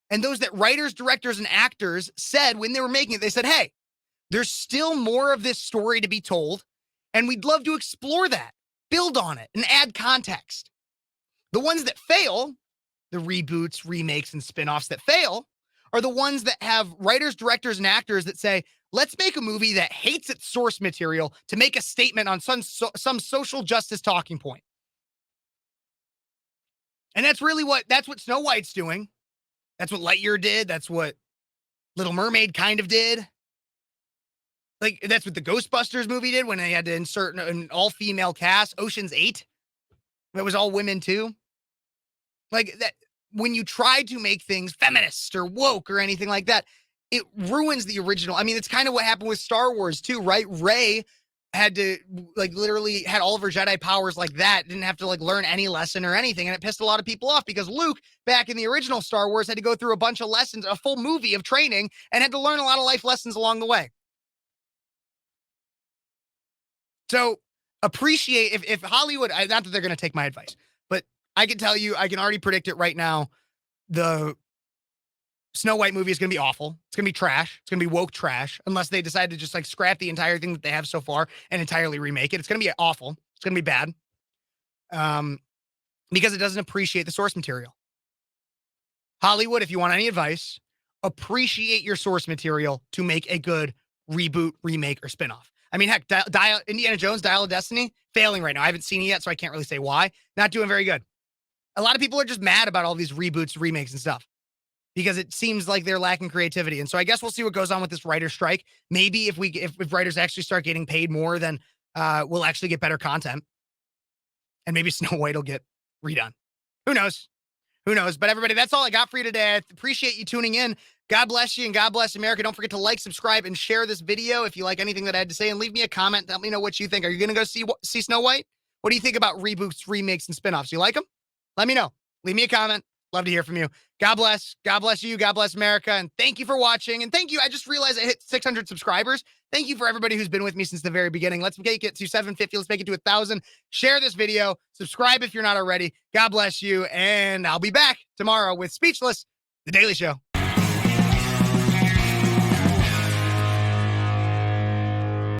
Speaker 1: and those that writers, directors, and actors said when they were making it, they said, hey, there's still more of this story to be told, and we'd love to explore that, build on it, and add context. The ones that fail, the reboots, remakes, and spin-offs that fail, are the ones that have writers, directors, and actors that say, let's make a movie that hates its source material to make a statement on some social justice talking point. And that's what Snow White's doing. That's what Lightyear did. That's what Little Mermaid kind of did. Like, that's what the Ghostbusters movie did when they had to insert an all-female cast. Ocean's 8. That was all women too. Like that, when you try to make things feminist or woke or anything like that, it ruins the original. I mean, it's kind of what happened with Star Wars too, right? Rey had to literally had all of her Jedi powers like that, didn't have to learn any lesson or anything. And it pissed a lot of people off because Luke back in the original Star Wars had to go through a bunch of lessons, a full movie of training, and had to learn a lot of life lessons along the way. So appreciate if Hollywood, not that they're going to take my advice, but I can tell you, I can already predict it right now. The Snow White movie is going to be awful. It's going to be trash. It's going to be woke trash unless they decide to just scrap the entire thing that they have so far and entirely remake it. It's going to be awful. It's going to be bad. Because it doesn't appreciate the source material. Hollywood, if you want any advice, appreciate your source material to make a good reboot, remake, or spinoff. I mean, heck, Indiana Jones, Dial of Destiny, failing right now. I haven't seen it yet, so I can't really say why. Not doing very good. A lot of people are just mad about all these reboots, remakes, and stuff because it seems like they're lacking creativity. And so I guess we'll see what goes on with this writer strike. Maybe if writers actually start getting paid more, then we'll actually get better content. And maybe Snow White will get redone. Who knows? Who knows? But everybody, that's all I got for you today. I appreciate you tuning in. God bless you and God bless America. Don't forget to like, subscribe, and share this video if you like anything that I had to say. And leave me a comment. Let me know what you think. Are you going to go see Snow White? What do you think about reboots, remakes, and spinoffs? You like them? Let me know. Leave me a comment. Love to hear from you. God bless. God bless you. God bless America. And thank you for watching. And thank you. I just realized I hit 600 subscribers. Thank you for everybody who's been with me since the very beginning. Let's make it to 750. Let's make it to 1,000. Share this video. Subscribe if you're not already. God bless you. And I'll be back tomorrow with Speechless, The Daily Show.